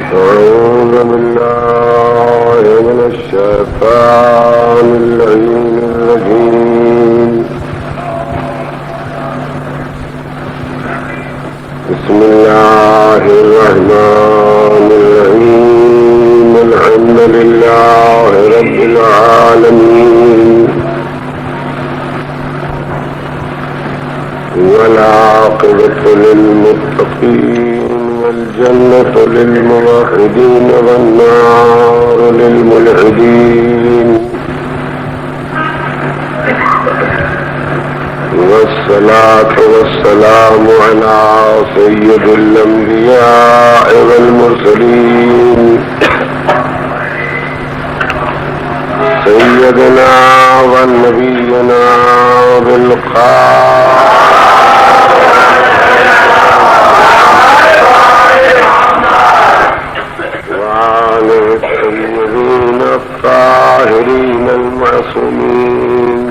أعوذ بالله من الشيطان اللعين الرجيم. بسم الله الرحمن الرحيم. الحمد لله رب العالمين، والعاقبة للمتقين، والجنة للموحدين، والنار للملحدين. والصلاة والسلام على سيد الأنبياء والمرسلين، سيدنا ونبينا بالقائل الطيبين الطاهرين المعصومين،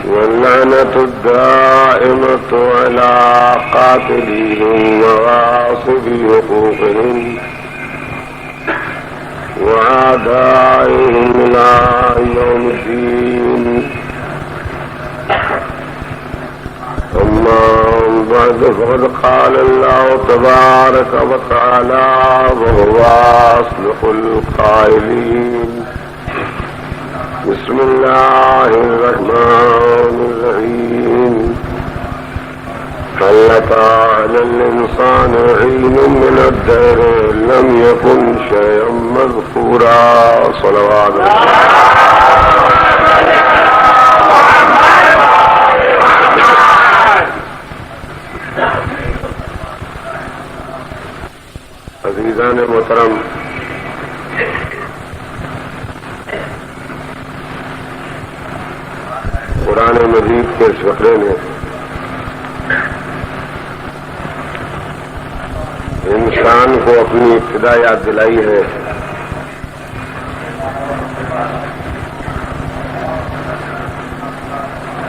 واللعنة الدائمة على قاتليهم وغاصبي حقوقهم وأعدائهم إلى يوم الدين. أما بعد، فقد قال الله تبارك وتعالى وهو أصدق القائلين: بسم الله الرحمن الرحيم. هل أتى على الإنسان حين من الدهر لم يكن شيئا مذكورا. صلوات عزیزان محترم، قرآن مجید کے اس فقرے نے انسان کو اپنی ابتدا یاد دلائی ہے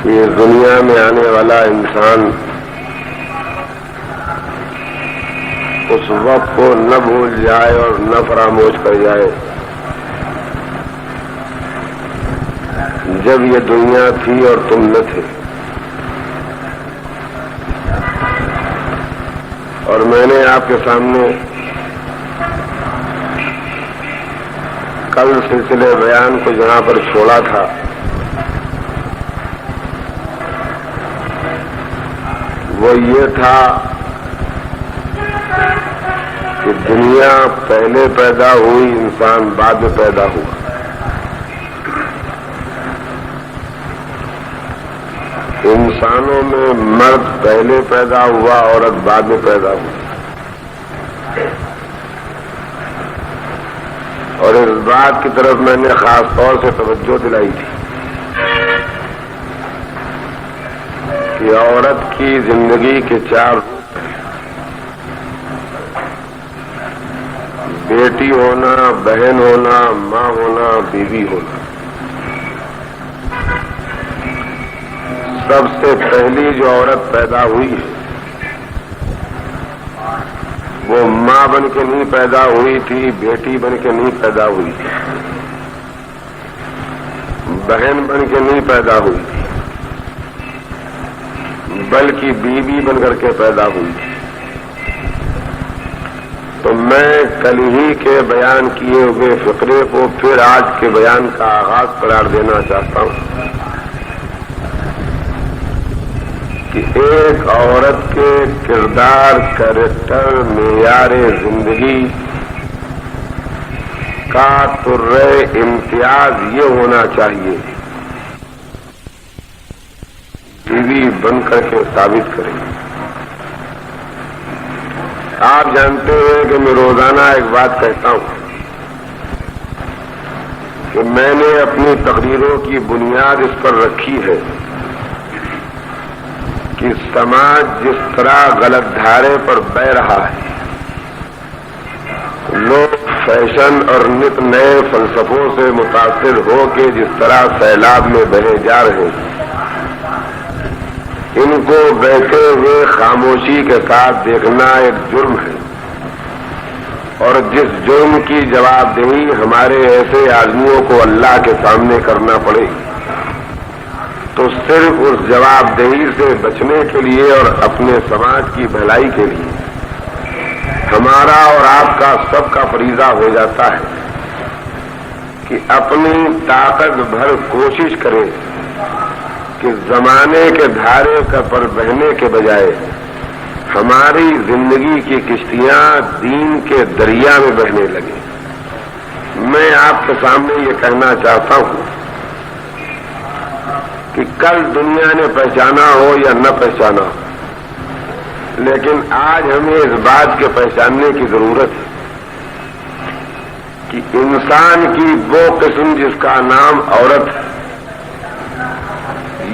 کہ دنیا میں آنے والا انسان اس وقت کو نہ بھول جائے اور نہ فراموش کر جائے جب یہ دنیا تھی اور تم نہ تھے. اور میں نے آپ کے سامنے کل سلسلے بیان کو جہاں پر چھوڑا تھا وہ یہ تھا کہ دنیا پہلے پیدا ہوئی، انسان بعد میں پیدا ہوا. انسانوں میں مرد پہلے پیدا ہوا، عورت بعد میں پیدا ہوئی. اور اس بات کی طرف میں نے خاص طور سے توجہ دلائی تھی کہ عورت کی زندگی کے 4 روپ: بیٹی ہونا، بہن ہونا، ماں ہونا، بیوی ہونا. سب سے پہلی جو عورت پیدا ہوئی ہے وہ ماں بن کے نہیں پیدا ہوئی تھی، بیٹی بن کے نہیں پیدا ہوئی تھی، بہن بن کے نہیں پیدا ہوئی تھی، بلکہ بیوی بن کر کے پیدا ہوئی تھی. تو میں کل ہی کے بیان کیے ہوئے فقرے کو پھر آج کے بیان کا آغاز قرار دینا چاہتا ہوں کہ ایک عورت کے کردار، کریکٹر، معیار زندگی کا طرۂ امتیاز یہ ہونا چاہیے بیوی بن کر کے ثابت کرے. آپ جانتے ہیں کہ میں روزانہ ایک بات کہتا ہوں کہ میں نے اپنی تقریروں کی بنیاد اس پر رکھی ہے کہ سماج جس طرح غلط دھارے پر بہ رہا ہے، لوگ فیشن اور نت نئے فلسفوں سے متاثر ہو کے جس طرح سیلاب میں بہے جا رہے ہیں، ان کو بیٹھے ہوئے خاموشی کے ساتھ دیکھنا ایک جرم ہے، اور جس جرم کی جواب دہی ہمارے ایسے آدمیوں کو اللہ کے سامنے کرنا پڑے، تو صرف اس جواب دہی سے بچنے کے لیے اور اپنے سماج کی بھلائی کے لیے ہمارا اور آپ کا سب کا فریضہ ہو جاتا ہے کہ اپنی طاقت بھر کوشش کرے کہ زمانے کے دھارے پر بہنے کے بجائے ہماری زندگی کی کشتیاں دین کے دریا میں بہنے لگے۔ میں آپ کے سامنے یہ کہنا چاہتا ہوں کہ کل دنیا نے پہچانا ہو یا نہ پہچانا ہو، لیکن آج ہمیں اس بات کے پہچاننے کی ضرورت ہے کہ انسان کی وہ قسم جس کا نام عورت ہے،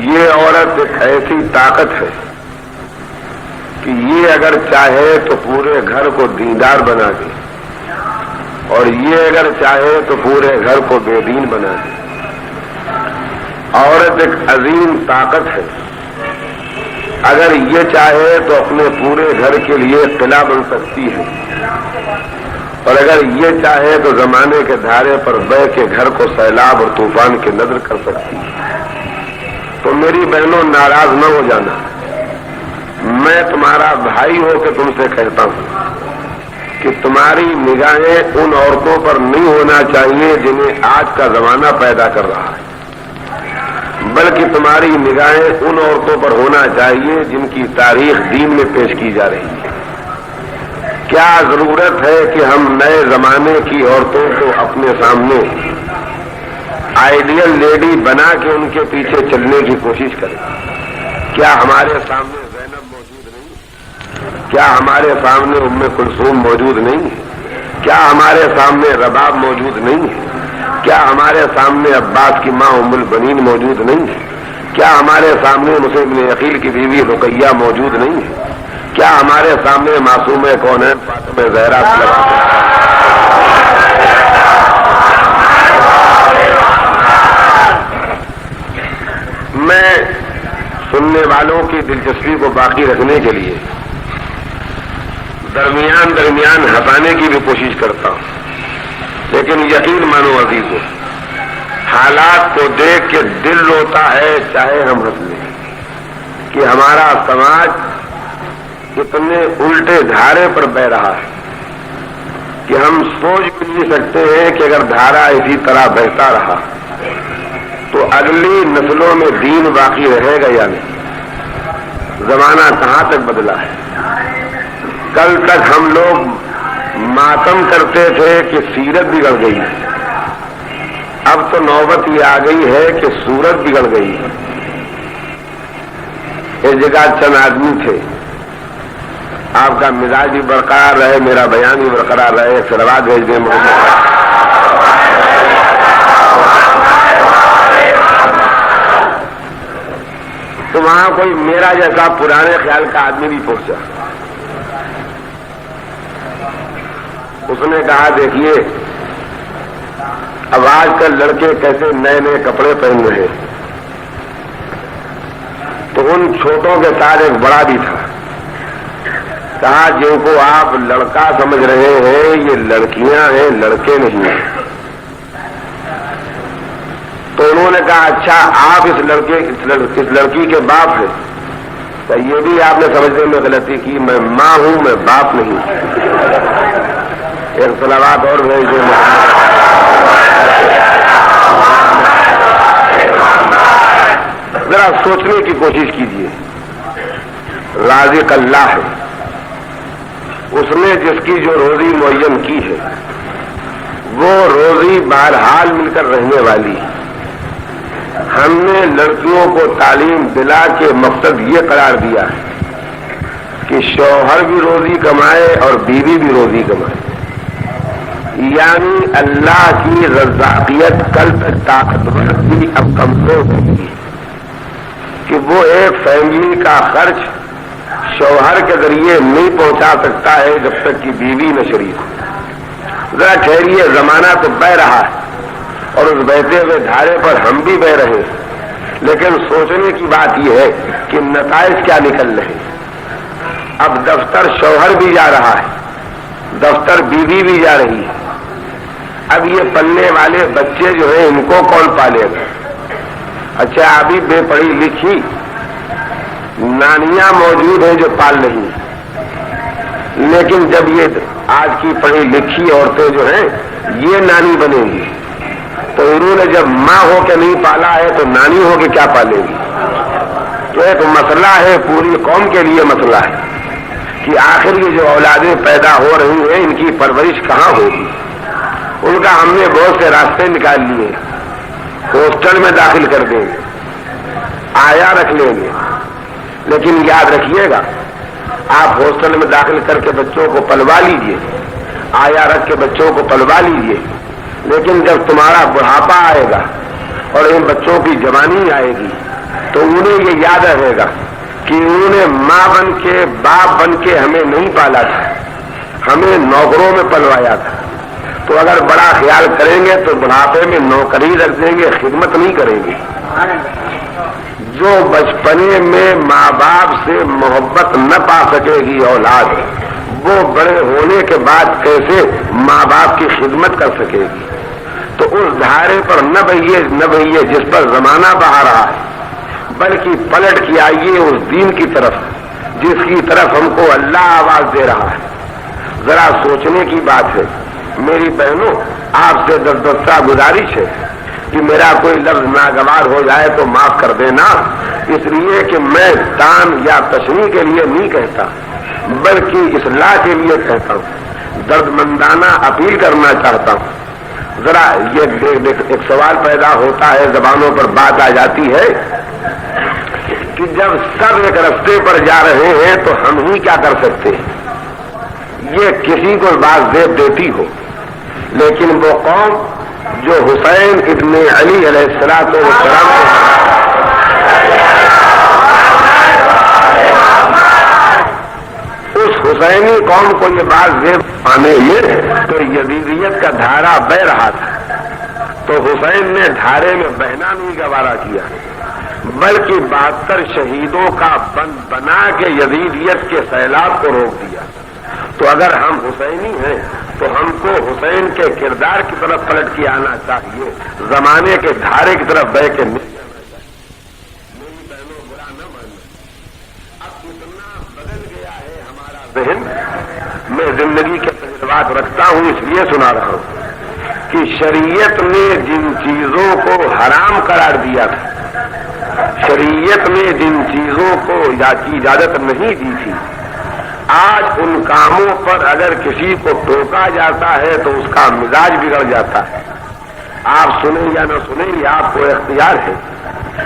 یہ عورت ایک ایسی طاقت ہے کہ یہ اگر چاہے تو پورے گھر کو دیندار بنا دے، اور یہ اگر چاہے تو پورے گھر کو بے دین بنا دے۔ عورت ایک عظیم طاقت ہے، اگر یہ چاہے تو اپنے پورے گھر کے لیے قلعہ بن سکتی ہے، اور اگر یہ چاہے تو زمانے کے دھارے پر بہ کے گھر کو سیلاب اور طوفان کی نظر کر سکتی ہے۔ تو میری بہنوں ناراض نہ ہو جانا، میں تمہارا بھائی ہو کے تم سے کہتا ہوں کہ تمہاری نگاہیں ان عورتوں پر نہیں ہونا چاہیے جنہیں آج کا زمانہ پیدا کر رہا ہے، بلکہ تمہاری نگاہیں ان عورتوں پر ہونا چاہیے جن کی تاریخ دین میں پیش کی جا رہی ہے۔ کیا ضرورت ہے کہ ہم نئے زمانے کی عورتوں کو اپنے سامنے آئیڈیل لیڈی بنا کے ان کے پیچھے چلنے کی کوشش کریں؟ کیا ہمارے سامنے زینب موجود نہیں؟ کیا ہمارے سامنے ام کلثوم موجود نہیں؟ کیا ہمارے سامنے رباب موجود نہیں ہے؟ کیا ہمارے سامنے عباس کی ماں ام البنین موجود نہیں ہے؟ کیا ہمارے سامنے مسلم بن عقیل کی بیوی رقیہ موجود نہیں ہے؟ کیا ہمارے سامنے معصوم کونین فاطمہ زہرا میں سننے والوں کی دلچسپی کو باقی رکھنے کے لیے درمیان ہٹانے کی بھی کوشش کرتا ہوں، لیکن یقین مانو عزیزو، حالات کو دیکھ کے دل روتا ہے چاہے ہم ہنس لیں کہ ہمارا سماج اتنے الٹے دھارے پر بہ رہا ہے کہ ہم سوچ بھی نہیں سکتے ہیں کہ اگر دھارا اسی طرح بہتا رہا تو اگلی نسلوں میں دین باقی رہے گا یا نہیں۔ زمانہ کہاں تک بدلا ہے؟ کل تک ہم لوگ ماتم کرتے تھے کہ سیرت بگڑ گئی، اب تو نوبت یہ آ گئی ہے کہ صورت بگڑ گئی۔ اس جگہ چند آدمی تھے، آپ کا مزاج بھی برقرار رہے، میرا بیان بھی برقرار رہے، سلوات بھیج دیں محمد۔ تو وہاں کوئی میرا جیسا پرانے خیال کا آدمی بھی پہنچا، اس نے کہا دیکھیے اب آج کل لڑکے کیسے نئے نئے کپڑے پہن رہے ہیں، تو ان چھوٹوں کے ساتھ ایک بڑا بھی تھا، کہا جن کو آپ لڑکا سمجھ رہے ہیں یہ لڑکیاں ہیں، لڑکے نہیں ہیں۔ تو انہوں نے کہا اچھا آپ اس لڑکی کے باپ ہیں؟ تو یہ بھی آپ نے سمجھنے میں غلطی کی، میں ماں ہوں، میں باپ نہیں۔ ایک صلوات اور بھیج دیں۔ ذرا سوچنے کی کوشش کیجیے، رازق اللہ ہے، اس نے جس کی جو روزی معین کی ہے وہ روزی بہرحال مل کر رہنے والی ہے۔ ہم نے لڑکیوں کو تعلیم دلا کے مقصد یہ قرار دیا ہے کہ شوہر بھی روزی کمائے اور بیوی بھی روزی کمائے، یعنی اللہ کی رزاقیت کل تک طاقتور تھی اب کمزور ہو گئی کہ وہ ایک فیملی کا خرچ شوہر کے ذریعے نہیں پہنچا سکتا ہے جب تک کہ بیوی نہ شریک ہو۔ ذرا ٹھہریے، زمانہ تو بہ رہا ہے اور اس بہتے ہوئے دھارے پر ہم بھی بہ رہے ہیں، لیکن سوچنے کی بات یہ ہے کہ نتائج کیا نکل رہے ہیں۔ اب دفتر شوہر بھی جا رہا ہے، دفتر بیوی بھی جا رہی ہے، اب یہ پلنے والے بچے جو ہیں ان کو کون پالے گا؟ اچھا ابھی بے پڑھی لکھی نانیاں موجود ہیں جو پال رہی ہیں، لیکن جب یہ آج کی پڑھی لکھی عورتیں جو ہیں یہ نانی بنیں گی تو انہوں نے جب ماں ہو کے نہیں پالا ہے تو نانی ہو کے کیا پالے گی؟ تو ایک مسئلہ ہے، پوری قوم کے لیے مسئلہ ہے کہ آخر یہ جو اولادیں پیدا ہو رہی ہیں ان کی پرورش کہاں ہوگی؟ ان کا ہم نے بہت سے راستے نکال لیے، ہاسٹل میں داخل کر دیں گے، آیا رکھ لیں گے، لیکن یاد رکھیے گا آپ ہاسٹل میں داخل کر کے بچوں کو پلوا لیجئے، آیا رکھ کے بچوں کو پلوا لیجئے، لیکن جب تمہارا بڑھاپا آئے گا اور ان بچوں کی جوانی آئے گی تو انہیں یہ یاد رہے گا کہ انہوں نے ماں بن کے باپ بن کے ہمیں نہیں پالا تھا، ہمیں نوکروں میں پلوایا تھا۔ تو اگر بڑا خیال کریں گے تو بڑھاپے میں نوکری رکھ دیں گے، خدمت نہیں کریں گے۔ جو بچپنے میں ماں باپ سے محبت نہ پا سکے گی اولاد، وہ بڑے ہونے کے بعد کیسے ماں باپ کی خدمت کر سکے گی؟ تو اس دھارے پر نہ بہیے جس پر زمانہ بہا رہا ہے، بلکہ پلٹ کے آئیے اس دین کی طرف جس کی طرف ہم کو اللہ آواز دے رہا ہے۔ ذرا سوچنے کی بات ہے میری بہنوں، آپ سے دستہ گزارش ہے کہ میرا کوئی لفظ ناگوار ہو جائے تو معاف کر دینا، اس لیے کہ میں دان یا تشریح کے لیے نہیں کہتا بلکہ اصلاح کے لیے کہتا ہوں، درد مندانہ اپیل کرنا چاہتا ہوں۔ ذرا یہ ایک سوال پیدا ہوتا ہے، زبانوں پر بات آ جاتی ہے کہ جب سب ایک رستے پر جا رہے ہیں تو ہم ہی کیا کر سکتے ہیں؟ یہ کسی کو بات زیب دیتی ہو، لیکن وہ قوم جو حسین ابن علی علیہ السلام اس حسینی قوم کو یہ بات زیب پانے میں تو یزیدیت کا دھارا بہ رہا تھا، تو حسین نے دھارے میں بہنا نہیں گوارا کیا بلکہ 72 شہیدوں کا بند بنا کے یزیدیت کے سیلاب کو روک دیا۔ تو اگر ہم حسینی ہیں تو ہم کو حسین کے کردار کی طرف پلٹ کے آنا چاہیے، زمانے کے دھارے کی طرف بہ کے نہیں جانا چاہیے۔ میری بہنوں برا نہ ماننا، اب اتنا بدل گیا ہے ہمارا ذہن، میں زندگی کے تجربات رکھتا ہوں اس لیے سنا رہا ہوں کہ شریعت نے جن چیزوں کو حرام قرار دیا تھا، شریعت نے جن چیزوں کو کی اجازت نہیں دی تھی، آج ان کاموں پر اگر کسی کو ٹوکا جاتا ہے تو اس کا مزاج بگڑ جاتا ہے۔ آپ سنیں یا نہ سنیں یہ آپ کو اختیار ہے،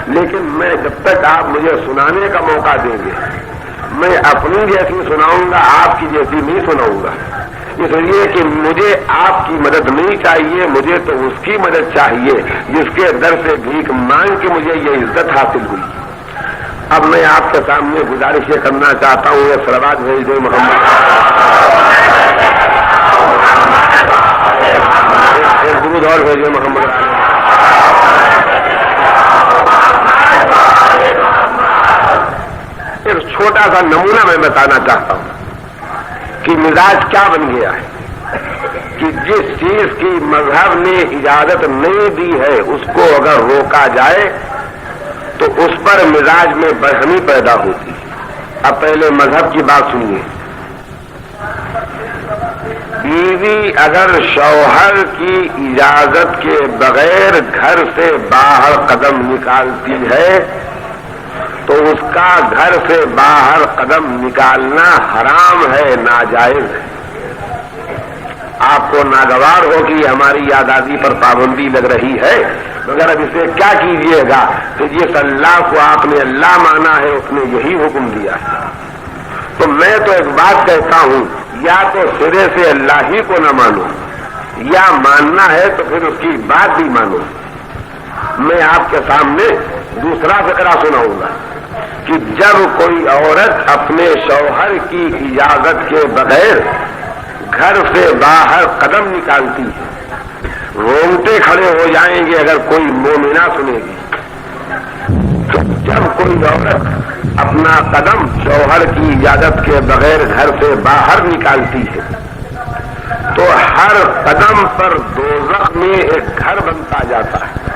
لیکن میں جب تک آپ مجھے سنانے کا موقع دیں گے میں اپنی جیسی سناؤں گا، آپ کی جیسی نہیں سناؤں گا، اس لیے کہ مجھے آپ کی مدد نہیں چاہیے، مجھے تو اس کی مدد چاہیے جس کے در سے بھیک مانگ کے مجھے یہ عزت حاصل ہوئی۔ اب میں آپ کے سامنے گزارش یہ کرنا چاہتا ہوں، یہ صلوات بھیج دیں محمد، ایک درود اور بھیجے محمد۔ ایک چھوٹا سا نمونہ میں بتانا چاہتا ہوں کہ مزاج کیا بن گیا ہے کہ جس چیز کی مذہب نے اجازت نہیں دی ہے اس کو اگر روکا جائے تو اس پر مزاج میں برہمی پیدا ہوتی ہے۔ اب پہلے مذہب کی بات سنیے، بیوی اگر شوہر کی اجازت کے بغیر گھر سے باہر قدم نکالتی ہے تو اس کا گھر سے باہر قدم نکالنا حرام ہے، ناجائز ہے۔ آپ کو ناگوار ہو کہ ہماری آزادی پر پابندی لگ رہی ہے، مگر اب اسے کیا کیجیے گا کہ جس اللہ کو آپ نے اللہ مانا ہے اس نے یہی حکم دیا ہے۔ تو میں تو ایک بات کہتا ہوں، یا تو سرے سے اللہ ہی کو نہ مانو، یا ماننا ہے تو پھر اس کی بات بھی مانو۔ میں آپ کے سامنے دوسرا فقرہ سناؤں گا کہ جب کوئی عورت اپنے شوہر کی اجازت کے بغیر گھر سے باہر قدم نکالتی ہے، رونگٹے کھڑے ہو جائیں گے اگر کوئی مومنہ سنے گی۔ جب کوئی عورت اپنا قدم شوہر کی اجازت کے بغیر گھر سے باہر نکالتی ہے تو ہر قدم پر دوزخ میں ایک گھر بنتا جاتا ہے۔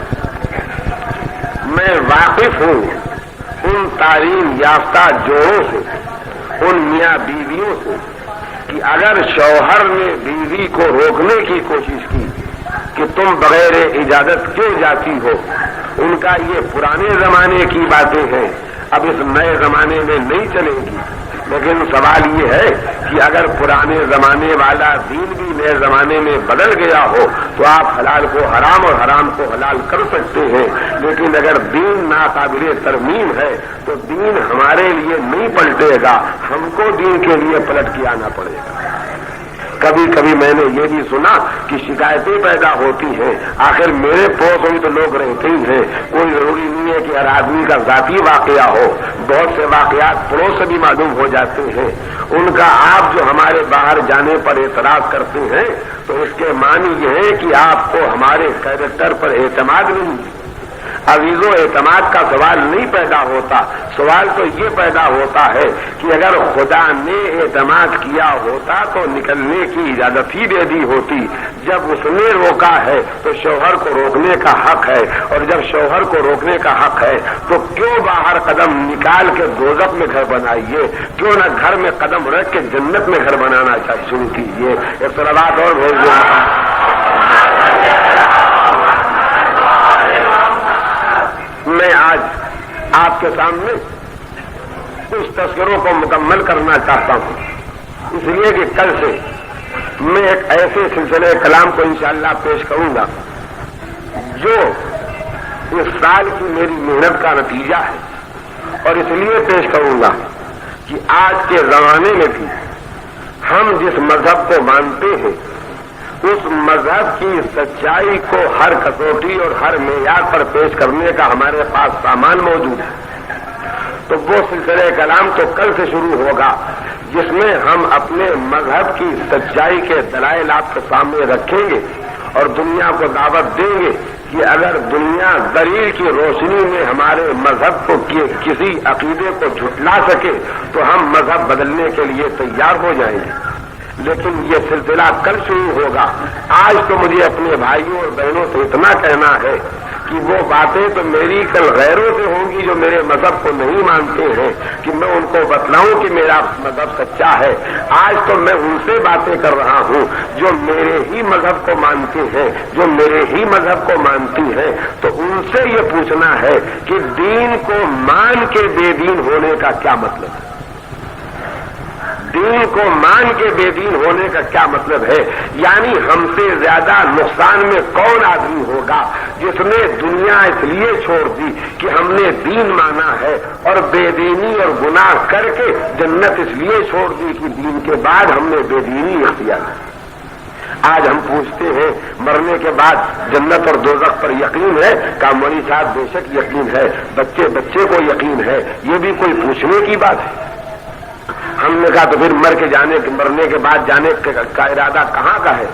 میں واقف ہوں ان تعلیم یافتہ جوڑوں سے، ان میاں بیویوں سے، کہ اگر شوہر نے بیوی کو روکنے کی کوشش کی کہ تم بغیر اجازت کیوں جاتی ہو، ان کا یہ پرانے زمانے کی باتیں ہیں، اب اس نئے زمانے میں نہیں چلے گی۔ لیکن سوال یہ ہے کہ اگر پرانے زمانے والا دین بھی نئے زمانے میں بدل گیا ہو تو آپ حلال کو حرام اور حرام کو حلال کر سکتے ہیں، لیکن اگر دین ناقابل ترمیم ہے تو دین ہمارے لیے نہیں پلٹے گا، ہم کو دین کے لیے پلٹ کے آنا پڑے گا۔ کبھی کبھی میں نے یہ بھی سنا کہ شکایتیں پیدا ہوتی ہیں، آخر میرے پڑوس میں تو لوگ رہتے ہی ہیں، کوئی ضروری نہیں ہے کہ ہر آدمی کا ذاتی واقعہ ہو، بہت سے واقعات پڑوس سے بھی معلوم ہو جاتے ہیں، ان کا آپ جو ہمارے باہر جانے پر اعتراض کرتے ہیں تو اس کے معنی یہ ہے کہ آپ کو ہمارے کیریکٹر پر اعتماد نہیں ہے۔ عزیزوں، اعتماد کا سوال نہیں پیدا ہوتا، سوال تو یہ پیدا ہوتا ہے کہ اگر خدا نے اعتماد کیا ہوتا تو نکلنے کی اجازت ہی دے دی ہوتی۔ جب اس نے روکا ہے تو شوہر کو روکنے کا حق ہے، اور جب شوہر کو روکنے کا حق ہے تو کیوں باہر قدم نکال کے دوزخ میں گھر بنائیے، کیوں نہ گھر میں قدم رکھ کے جنت میں گھر بنانا شروع کیجیے۔ ایک صلوات اور بھیج دیں۔ میں آج آپ کے سامنے کچھ تذکروں کو مکمل کرنا چاہتا ہوں، اس لیے کہ کل سے میں ایک ایسے سلسلے کلام کو انشاءاللہ پیش کروں گا جو اس سال کی میری محنت کا نتیجہ ہے، اور اس لیے پیش کروں گا کہ آج کے زمانے میں بھی ہم جس مذہب کو مانتے ہیں اس مذہب کی سچائی کو ہر کسوٹی اور ہر معیار پر پیش کرنے کا ہمارے پاس سامان موجود ہے۔ تو وہ سلسلہ کلام تو کل سے شروع ہوگا جس میں ہم اپنے مذہب کی سچائی کے دلائل آپ کے سامنے رکھیں گے اور دنیا کو دعوت دیں گے کہ اگر دنیا دلیل کی روشنی میں ہمارے مذہب کو کسی عقیدے کو جھٹلا سکے تو ہم مذہب بدلنے کے لیے تیار ہو جائیں گے۔ لیکن یہ سلسلہ کل شروع ہوگا۔ آج تو مجھے اپنے بھائیوں اور بہنوں سے اتنا کہنا ہے کہ وہ باتیں تو میری کل غیروں سے ہوں گی جو میرے مذہب کو نہیں مانتے ہیں کہ میں ان کو بتلاؤں کہ میرا مذہب سچا ہے۔ آج تو میں ان سے باتیں کر رہا ہوں جو میرے ہی مذہب کو مانتے ہیں، جو میرے ہی مذہب کو مانتی ہیں، تو ان سے یہ پوچھنا ہے کہ دین کو مان کے بے دین ہونے کا کیا مطلب ہے، دین کو مان کے بے دین ہونے کا کیا مطلب ہے۔ یعنی ہم سے زیادہ نقصان میں کون آدمی ہوگا جس نے دنیا اس لیے چھوڑ دی کہ ہم نے دین مانا ہے، اور بے دینی اور گناہ کر کے جنت اس لیے چھوڑ دی کہ دین کے بعد ہم نے بے دینی اختیار کی۔ آج ہم پوچھتے ہیں مرنے کے بعد جنت اور دوزخ پر یقین ہے؟ کامولی صاحب بے شک یقین ہے، بچے کو یقین ہے، یہ بھی کوئی پوچھنے کی بات ہے؟ ہم نے کہا تو پھر مرنے کے بعد جانے کا ارادہ کہاں کا ہے؟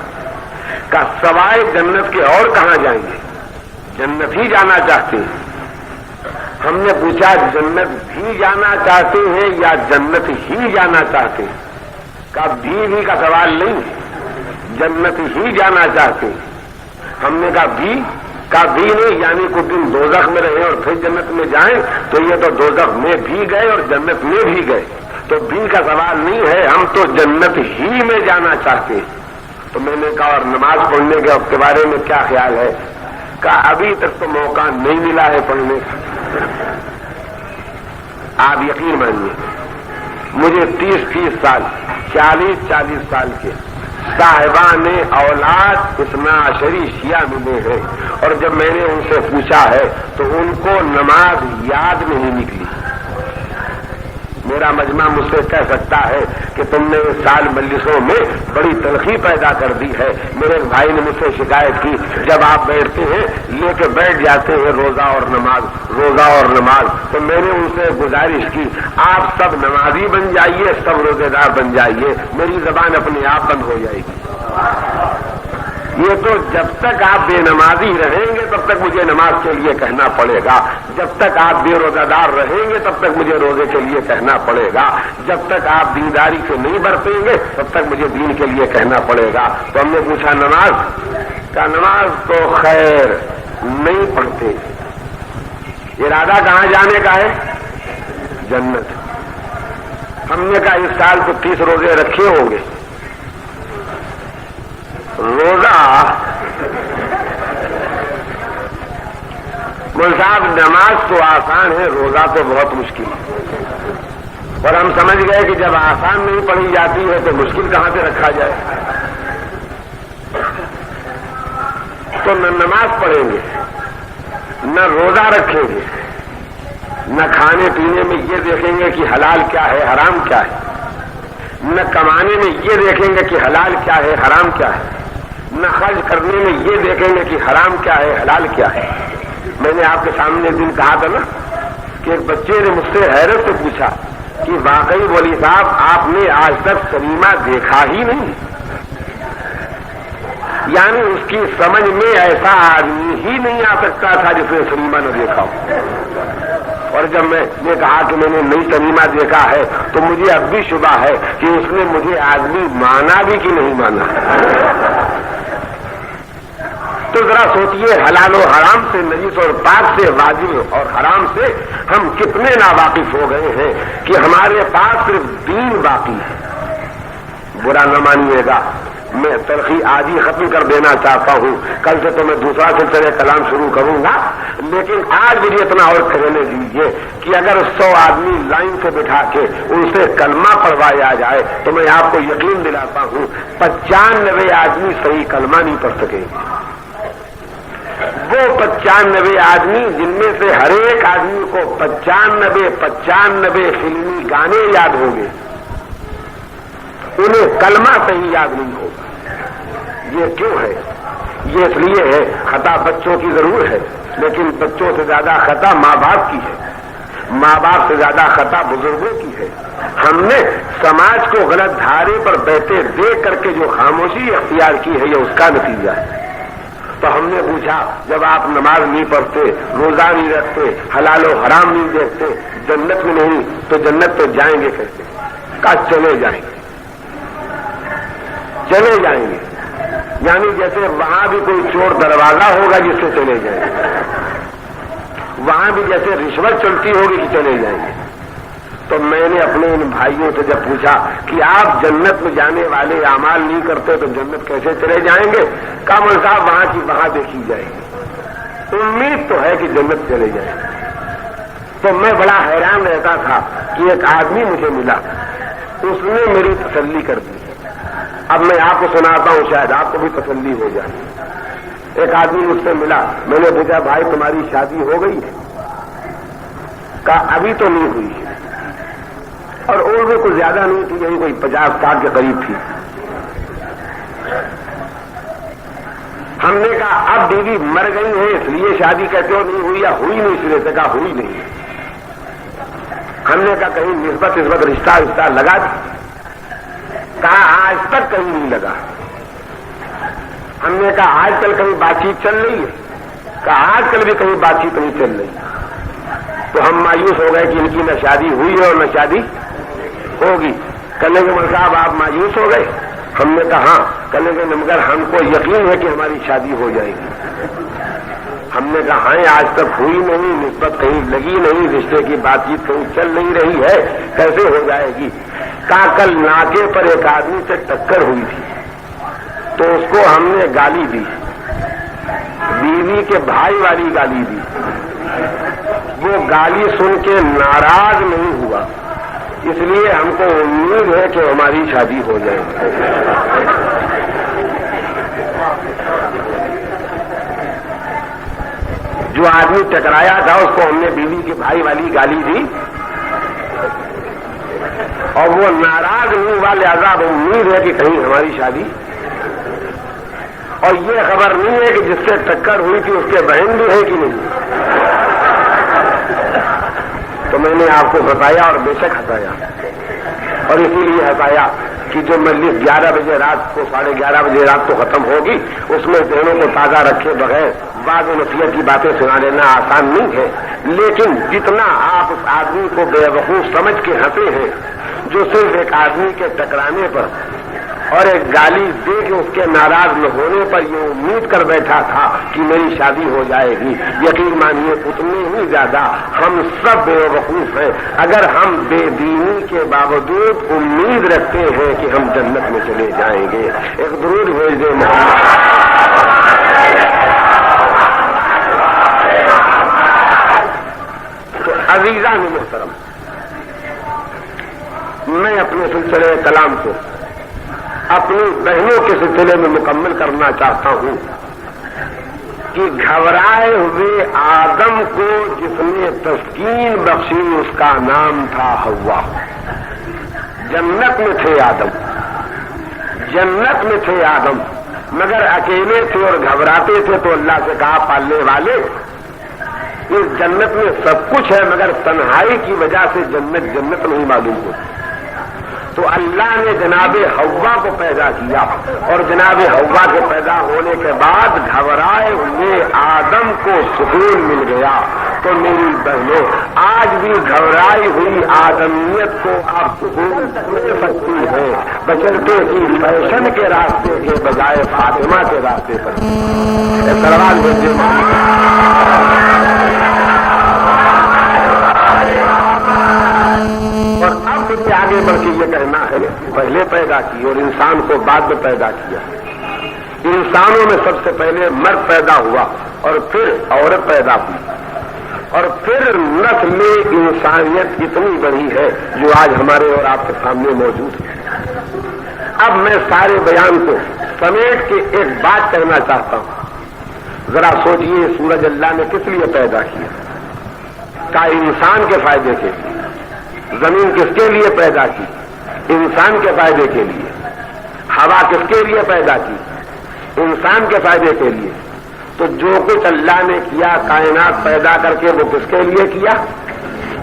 کہ سوائے جنت کے اور کہاں جائیں گے؟ جنت ہی جانا چاہتے ہیں۔ ہم نے پوچھا جنت بھی جانا چاہتے ہیں یا جنت ہی جانا چاہتے ہیں؟ کہ بھی کا سوال نہیں، جنت ہی جانا چاہتے ہیں۔ ہم نے کہا بھی نہیں، یعنی کچھ دن دوزخ میں رہے اور پھر جنت میں جائیں، تو یہ تو دوزخ میں بھی گئے اور جنت میں بھی گئے، تو بھی کا سوال نہیں ہے، ہم تو جنت ہی میں جانا چاہتے ہیں۔ تو میں نے کہا اور نماز پڑھنے کے بارے میں کیا خیال ہے؟ کہا ابھی تک تو موقع نہیں ملا ہے پڑھنے کا۔ آپ یقین مانیے مجھے 30 سال 40 سال کے صاحبان اولاد اثنا عشری شیعہ ملے ہیں، اور جب میں نے ان سے پوچھا ہے تو ان کو نماز یاد نہیں نکلی۔ میرا مجمع مجھ سے کہہ سکتا ہے کہ تم نے اس سال مجلسوں میں بڑی تلخی پیدا کر دی ہے۔ میرے بھائی نے مجھ سے شکایت کی جب آپ بیٹھتے ہیں لے کے بیٹھ جاتے ہیں روزہ اور نماز، تو میں نے ان سے گزارش کی آپ سب نمازی بن جائیے، سب روزے دار بن جائیے، میری زبان اپنے آپ بند ہو جائے گی۔ یہ تو جب تک آپ بے نمازی رہیں گے تب تک مجھے نماز کے لیے کہنا پڑے گا، جب تک آپ بے روزہ دار رہیں گے تب تک مجھے روزے کے لیے کہنا پڑے گا، جب تک آپ دینداری سے نہیں برتیں گے تب تک مجھے دین کے لیے کہنا پڑے گا۔ تو ہم نے پوچھا نماز کا، نماز تو خیر نہیں پڑھتے، ارادہ کہاں جانے کا ہے؟ جنت۔ ہم نے کہا اس سال تو 30 روزے رکھے ہوں گے۔ روزہ مول صاحب نماز تو آسان ہے، روزہ تو بہت مشکل ہے، اور ہم سمجھ گئے کہ جب آسان نہیں پڑھی جاتی ہے تو مشکل کہاں سے رکھا جائے۔ تو نہ نماز پڑھیں گے، نہ روزہ رکھیں گے، نہ کھانے پینے میں یہ دیکھیں گے کہ حلال کیا ہے حرام کیا ہے، نہ کمانے میں یہ دیکھیں گے کہ حلال کیا ہے حرام کیا ہے، نہ خرچ کرنے میں یہ دیکھیں گے کہ حرام کیا ہے حلال کیا ہے۔ میں نے آپ کے سامنے ایک دن کہا تھا نا کہ ایک بچے نے مجھ سے حیرت سے پوچھا کہ واقعی مولوی صاحب آپ نے آج تک سنیما دیکھا ہی نہیں؟ یعنی اس کی سمجھ میں ایسا آدمی ہی نہیں آ سکتا تھا جس نے سنیما نہ دیکھا ہو۔ اور جب میں نے کہا کہ میں نے نئی سنیما دیکھا ہے تو مجھے اب بھی شبہ ہے کہ اس نے مجھے آدمی مانا بھی کہ نہیں مانا۔ تو ذرا سوچئے، حلال و حرام سے، نجس اور پاک سے، واجب اور حرام سے ہم کتنے ناواقف ہو گئے ہیں کہ ہمارے پاس صرف دین باقی ہے۔ برا نہ مانیے گا، میں تلخی آج ہی ختم کر دینا چاہتا ہوں، کل سے تو میں دوسرا سلسلہ کلام شروع کروں گا، لیکن آج مجھے اتنا اور کہنے دیجیے کہ اگر 100 آدمی لائن سے بٹھا کے ان سے کلمہ پڑھوایا جائے تو میں آپ کو یقین دلاتا ہوں 95 آدمی صحیح کلمہ نہیں پڑھ سکیں گے۔ وہ 95 آدمی جن میں سے ہر ایک آدمی کو 95 فلمی گانے یاد ہوں گے، انہیں کلمہ صحیح یاد نہیں ہوگا۔ یہ کیوں ہے؟ یہ اس لیے ہے، خطا بچوں کی ضرور ہے، لیکن بچوں سے زیادہ خطا ماں باپ کی ہے، ماں باپ سے زیادہ خطا بزرگوں کی ہے۔ ہم نے سماج کو غلط دھارے پر بیٹھے دیکھ کر کے جو خاموشی اختیار کی ہے یہ اس کا نتیجہ ہے۔ تو ہم نے پوچھا جب آپ نماز نہیں پڑھتے، روزہ نہیں رکھتے، حلال و حرام نہیں دیکھتے، جنت میں نہیں تو جنت تو جائیں گے کیسے؟ کہا چلے جائیں گے، چلے جائیں گے، یعنی جیسے وہاں بھی کوئی چور دروازہ ہوگا جس سے چلے جائیں گے، وہاں بھی جیسے رشوت چلتی ہوگی کہ چلے جائیں گے۔ تو میں نے اپنے ان بھائیوں سے جب پوچھا کہ آپ جنت میں جانے والے اعمال نہیں کرتے تو جنت کیسے چلے جائیں گے؟ کہا مول صاحب وہاں کی وہاں دیکھی جائے گی، امید تو ہے کہ جنت چلے جائیں گے۔ تو میں بڑا حیران رہتا تھا کہ ایک آدمی مجھے ملا، اس نے میری تسلی کر دی۔ اب میں آپ کو سناتا ہوں، شاید آپ کو بھی تسلی ہو جائے۔ ایک آدمی مجھ سے ملا، میں نے پوچھا بھائی تمہاری شادی ہو گئی ہے؟ کہا ابھی تو نہیں ہوئی ہے، اور عمر میں کوئی زیادہ نہیں تھی، یہی کوئی 50 سال کے قریب تھی۔ ہم نے کہا اب بیوی مر گئی ہے اس لیے شادی کہتے ہو نہیں ہوئی، یا ہوئی نہیں اس لیے سے؟ کہا ہوئی نہیں۔ ہم نے کہا کہیں نسبت رشتہ لگا دی؟ کہا آج تک کہیں نہیں لگا۔ ہم نے کہا آج کل کہیں بات چیت چل رہی ہے؟ کہا آج کل بھی کہیں بات چیت نہیں چل رہی۔ تو ہم مایوس ہو گئے کہ ان کی نہ شادی ہوئی ہے اور نہ شادی ہوگی۔ کہنے کے مول صاحب آپ مایوس ہو گئے؟ ہم نے کہا ہاں۔ کہنے کے مگر ہم کو یقین ہے کہ ہماری شادی ہو جائے گی۔ ہم نے کہا ہاں آج تک ہوئی نہیں، نسبت کہیں لگی نہیں، رشتے کی بات چیت کہیں چل نہیں رہی ہے، کیسے ہو جائے گی؟ کہا کل ناکے پر ایک آدمی سے ٹکر ہوئی تھی تو اس کو ہم نے گالی دی، بیوی کے بھائی والی گالی دی۔ وہ گالی سن کے ناراض نہیں ہوا، اس لیے ہم کو امید ہے کہ ہماری شادی ہو جائے گی۔ جو آدمی ٹکرایا تھا اس کو ہم نے بیوی کے بھائی والی گالی دی اور وہ ناراض نہیں ہوا، لہذا امید ہے کہ کہیں ہماری شادی۔ اور یہ خبر نہیں ہے کہ جس سے ٹکر ہوئی تھی اس کے بہن بھی ہے کہ نہیں۔ تو میں نے آپ کو بتایا اور بے شک ہٹایا، اور اسی لیے ہٹایا کہ جو مجلس 11 بجے رات کو 11:30 بجے رات کو ختم ہوگی اس میں ذہنوں کو تازہ رکھے بغیر بعض نصیحت کی باتیں سنا لینا آسان نہیں ہے، لیکن جتنا آپ اس آدمی کو بے وقوف سمجھ کے ہنسے ہیں جو صرف ایک آدمی کے ٹکرانے پر اور ایک گالی دے کے اس کے ناراض نہ ہونے پر یہ امید کر بیٹھا تھا کہ میری شادی ہو جائے گی، یقین مانیے اتنے ہی زیادہ ہم سب بے وقوف ہیں اگر ہم بے دینی کے باوجود امید رکھتے ہیں کہ ہم جنت میں چلے جائیں گے۔ ایک درود بھیج دیں تو عزیزان محترم، میں اپنے سلسلے کلام کو اپنی بہنوں کے سلسلے میں مکمل کرنا چاہتا ہوں کہ گھبرائے ہوئے آدم کو جس نے تسکین بخشی اس کا نام تھا حوا۔ جنت میں تھے آدم، جنت میں تھے آدم، مگر اکیلے تھے اور گھبراتے تھے تو اللہ سے کہا پالنے والے اس جنت میں سب کچھ ہے مگر تنہائی کی وجہ سے جنت جنت نہیں معلوم ہوتی۔ تو اللہ نے جناب حوا کو پیدا کیا اور جناب حوا کے پیدا ہونے کے بعد گھبرائے ہوئے آدم کو سکون مل گیا۔ تو میری بہنوں، آج بھی گھبرائی ہوئی آدمیت کو آپ سکون مل سکتی ہے بشرطے کی فیشن کے راستے کے بجائے فاطمہ کے راستے پر۔ سلوات بھیجیے۔ اور اب سے آگے بڑھ کے یہ کہنا ہے پہلے پیدا کی اور انسان کو بعد میں پیدا کیا۔ انسانوں میں سب سے پہلے مرد پیدا ہوا اور پھر عورت پیدا ہوئی اور پھر نسل انسانیت اتنی بڑی ہے جو آج ہمارے اور آپ کے سامنے موجود ہے۔ اب میں سارے بیان کو سمیٹ کے ایک بات کہنا چاہتا ہوں۔ ذرا سوچئے سورج اللہ نے کس لیے پیدا کیا؟ کا انسان کے فائدے کے لیے۔ زمین کس کے لیے پیدا کی؟ انسان کے فائدے کے لیے۔ ہوا کس کے لیے پیدا کی؟ انسان کے فائدے کے لیے۔ تو جو کچھ اللہ نے کیا کائنات پیدا کر کے وہ کس کے لیے کیا؟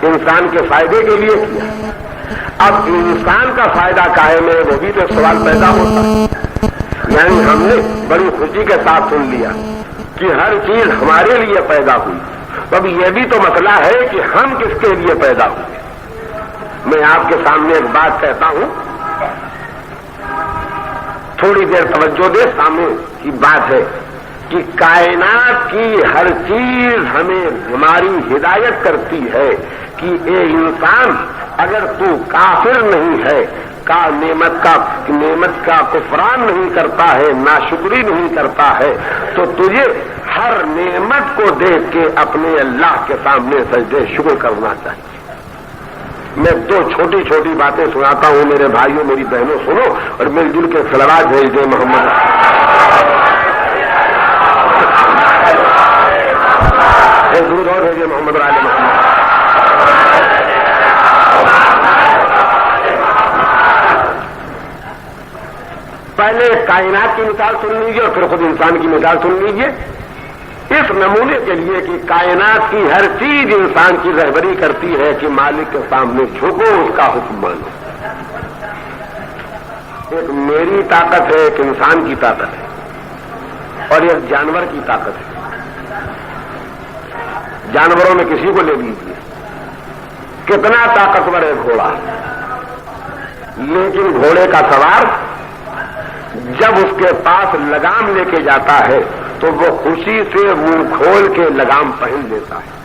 انسان کے فائدے کے لیے کیا۔ اب انسان کا فائدہ قائم ہے وہ بھی تو سوال پیدا ہوتا ہے۔ یعنی ہم نے بڑی خوشی کے ساتھ سن لیا کہ ہر چیز ہمارے لیے پیدا ہوئی، تو اب یہ بھی تو مسئلہ ہے کہ ہم کس کے لیے پیدا ہوئے۔ میں آپ کے سامنے ایک بات کہتا ہوں، تھوڑی دیر توجہ دے، سامنے کی بات ہے کہ کائنات کی ہر چیز ہمیں ہماری ہدایت کرتی ہے کہ اے انسان اگر تو کافر نہیں ہے، نعمت کا کفران نہیں کرتا ہے، ناشکری نہیں کرتا ہے، تو تجھے ہر نعمت کو دیکھ کے اپنے اللہ کے سامنے سجدے شکر کرنا چاہیے۔ میں دو چھوٹی چھوٹی باتیں سناتا ہوں میرے بھائیوں میری بہنوں، سنو اور مل جل کے صلوات بھیج دیں محمد۔ درود اور بھیجیے محمد آل محمد۔ پہلے کائنات کی مثال سن لیجیے اور پھر خود انسان کی مثال سن لیجیے، اس نمونے کے لیے کہ کائنات کی ہر چیز انسان کی رہبری کرتی ہے کہ مالک کے سامنے جھکو، اس کا حکم مانو۔ ایک میری طاقت ہے، ایک انسان کی طاقت ہے اور ایک جانور کی طاقت ہے۔ جانوروں میں کسی کو لے لیجیے، کتنا طاقتور ہے گھوڑا، لیکن گھوڑے کا سوار جب اس کے پاس لگام لے کے جاتا ہے تو وہ خوشی سے منہ کھول کے لگام پہن لیتا ہے۔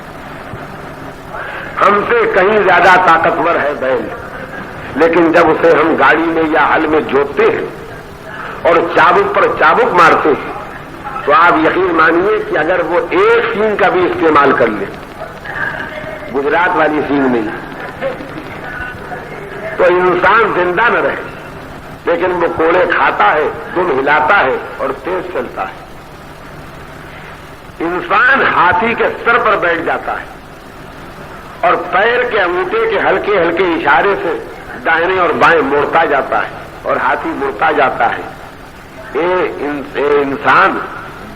ہم سے کہیں زیادہ طاقتور ہے بیل، لیکن جب اسے ہم گاڑی میں یا ہل میں جوتتے ہیں اور چابک پر چابک مارتے ہیں تو آپ یقین مانیے کہ اگر وہ ایک سینگ کا بھی استعمال کر لے، گجرات والی سینگ نہیں، تو انسان زندہ نہ رہے، لیکن وہ کوڑے کھاتا ہے، دم ہلاتا ہے اور تیز چلتا ہے۔ انسان ہاتھی کے سر پر بیٹھ جاتا ہے اور پیر کے انگوٹھے کے ہلکے ہلکے اشارے سے دائیں اور بائیں موڑتا جاتا ہے اور ہاتھی مڑتا جاتا ہے۔ اے انسان،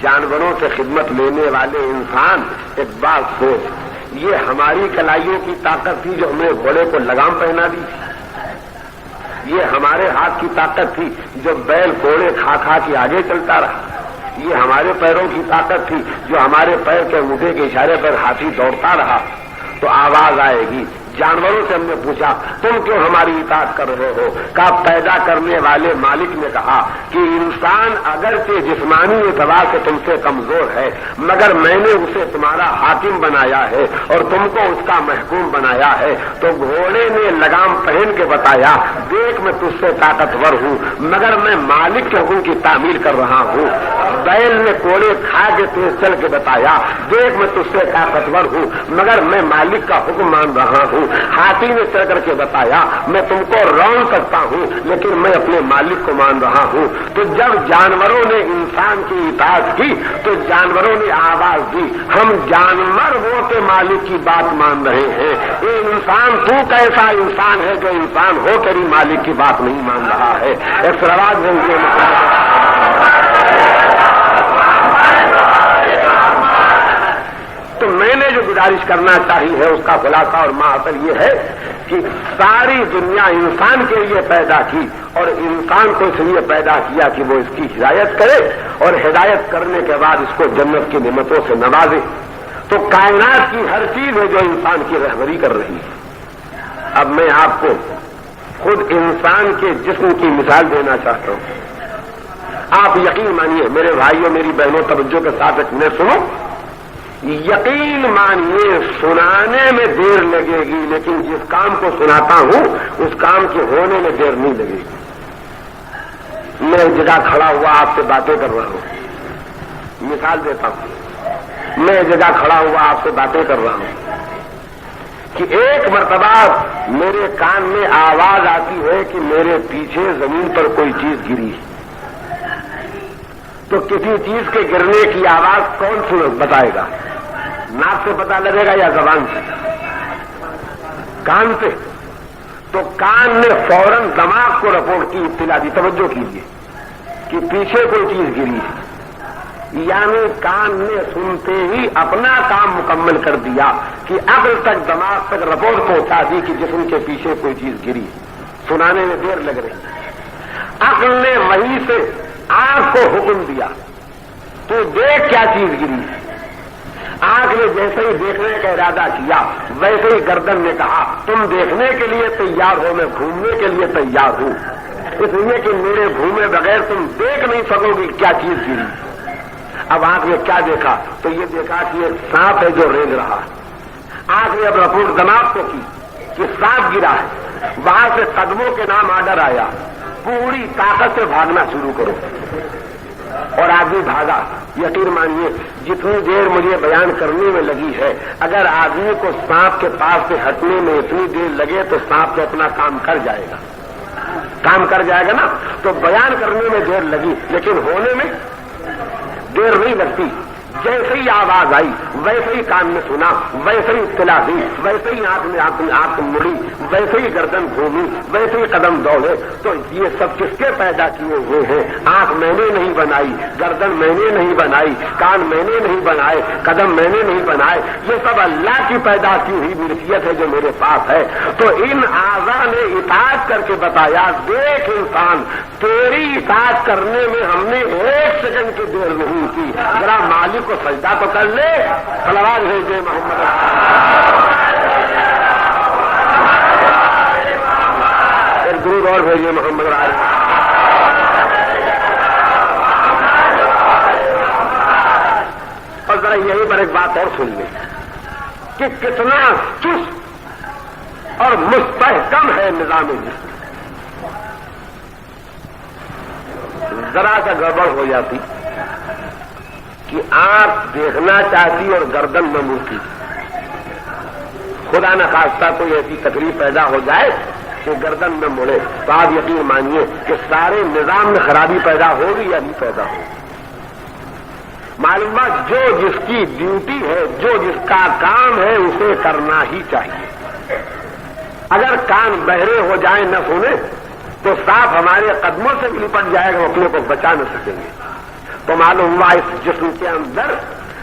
جانوروں سے خدمت لینے والے انسان، ایک بات سوچ، یہ ہماری کلائیوں کی طاقت تھی جو ہم نے گھوڑے کو لگام پہنا دی تھی۔ یہ ہمارے ہاتھ کی طاقت تھی جو بیل کوڑے کھا کھا کے آگے چلتا رہا. یہ ہمارے پیروں کی طاقت تھی جو ہمارے پیر کے انگوٹھے کے اشارے پر ہاتھی دوڑتا رہا. تو آواز آئے گی. جانوروں سے ہم نے پوچھا تم کیوں ہماری اطاعت کر رہے ہو؟ کہا پیدا کرنے والے مالک نے کہا کہ انسان اگرچہ جسمانی اعتبار سے تم سے کمزور ہے مگر میں نے اسے تمہارا حاکم بنایا ہے اور تم کو اس کا محکوم بنایا ہے. تو گھوڑے نے لگام پہن کے بتایا دیکھ میں تجھ سے طاقتور ہوں مگر میں مالک کے حکم کی تعمیل کر رہا ہوں. بیل نے کوڑے کھا کے تیز چل کے بتایا دیکھ میں تجھ سے طاقتور ہوں مگر میں مالک کا حکم مان رہا ہوں. ہاتھی نے چل کر کے بتایا میں تم کو رون سکتا ہوں لیکن میں اپنے مالک کو مان رہا ہوں. تو جب جانوروں نے انسان کی اطاعت کی تو جانوروں نے آواز دی ہم جانور ہو کے مالک کی بات مان رہے ہیں. یہ انسان تو کیسا انسان ہے جو انسان ہو کر ہی مالک کی بات نہیں مان رہا ہے. ایک سرواز تو میں نے جو گزارش کرنا چاہی ہے اس کا خلاصہ اور ماحصل یہ ہے کہ ساری دنیا انسان کے لیے پیدا کی اور انسان کو اس لیے پیدا کیا کہ وہ اس کی ہدایت کرے اور ہدایت کرنے کے بعد اس کو جنت کی نعمتوں سے نوازے. تو کائنات کی ہر چیز ہے جو انسان کی رہبری کر رہی ہے. اب میں آپ کو خود انسان کے جسم کی مثال دینا چاہتا ہوں. آپ یقین مانیے میرے بھائیوں میری بہنوں توجہ کے ساتھ میں سنو. یقین مانیے سنانے میں دیر لگے گی لیکن جس کام کو سناتا ہوں اس کام کے ہونے میں دیر نہیں لگے گی. میں ایک جگہ کھڑا ہوا آپ سے باتیں کر رہا ہوں. مثال دیتا ہوں. میں ایک جگہ کھڑا ہوا آپ سے باتیں کر رہا ہوں کہ ایک مرتبہ میرے کان میں آواز آتی ہے کہ میرے پیچھے زمین پر کوئی چیز گری. تو کسی چیز کے گرنے کی آواز کون سی بتائے گا؟ ناک سے پتہ لگے گا یا زبان سے؟ کان سے. تو کان نے فوراً دماغ کو رپورٹ کی اطلاع دی. توجہ کیجیے کہ پیچھے کوئی چیز گری ہے. یعنی کان نے سنتے ہی اپنا کام مکمل کر دیا کہ عقل تک دماغ تک رپورٹ پہنچا دی کہ جسم کے پیچھے کوئی چیز گری. سنانے میں دیر لگ رہی. عقل نے وہیں سے آنکھ کو حکم دیا تو دیکھ کیا چیز گری. آنکھ نے جیسے ہی دیکھنے کا ارادہ کیا ویسے ہی گردن نے کہا تم دیکھنے کے لیے تیار ہو میں گھومنے کے لیے تیار ہوں. اس لیے کہ میرے گھومے بغیر تم دیکھ نہیں سکو گی کیا چیز گری. اب آنکھ نے کیا دیکھا تو یہ دیکھا کہ ایک سانپ ہے جو رینگ رہا. آنکھ نے اب رپورٹ دماغ کو کی کہ سانپ گرا ہے. وہاں سے قدموں کے نام آڈر آیا پوری طاقت سے بھاگنا شروع کرو. اور آدمی بھاگا. یقین مانیے جتنی دیر مجھے بیان کرنے میں لگی ہے اگر آدمی کو سانپ کے پاس سے ہٹنے میں اتنی دیر لگے تو سانپ تو اپنا کام کر جائے گا. کام کر جائے گا نا. تو بیان کرنے میں دیر لگی لیکن ہونے میں دیر نہیں لگتی. جیسے ہی آواز آئی ویسے ہی کان نے سنا ویسے ہی اطلاع دی ویسے ہی آنکھ مڑی ویسے ہی گردن گھومی ویسے ہی قدم دوڑے. تو یہ سب کس کے پیدا کیے ہوئے ہیں؟ آنکھ میں نے نہیں بنائی, گردن میں نے نہیں بنائی, کان میں نے نہیں بنائے, قدم میں نے نہیں بنائے. یہ سب اللہ کی پیدا کی ہوئی ملکیت ہے جو میرے پاس ہے. تو ان اعضاء نے اطاعت کر کے بتایا دیکھ انسان تیری اطاعت کرنے میں ہم نے ایک سیکنڈ کی دیر نہیں کی. ذرا مالک کو سجدہ تو کر لے. صلوات بھیجے محمد. ایک درود اور بھیجیے محمد. اور ذرا یہیں پر ایک بات اور سن لیں کہ کتنا چست اور مستحکم ہے نظام جسم. ذرا سا گڑبڑ ہو جاتی کہ آنکھ دیکھنا چاہتی اور گردن نہ مڑتی. خدا نہ خواستہ کوئی ایسی تکلیف پیدا ہو جائے کہ گردن نہ مڑے تو آپ یقین مانیے کہ سارے نظام میں خرابی پیدا ہوگی یا نہیں پیدا ہوگی. معلومات جو جس کی ڈیوٹی ہے جو جس کا کام ہے اسے کرنا ہی چاہیے. اگر کان بہرے ہو جائیں نہ سنے تو سانپ ہمارے قدموں سے بھی لپٹ جائے گا, اپنے کو بچا نہ سکیں گے. تو معلوم ہوا اس جسم کے اندر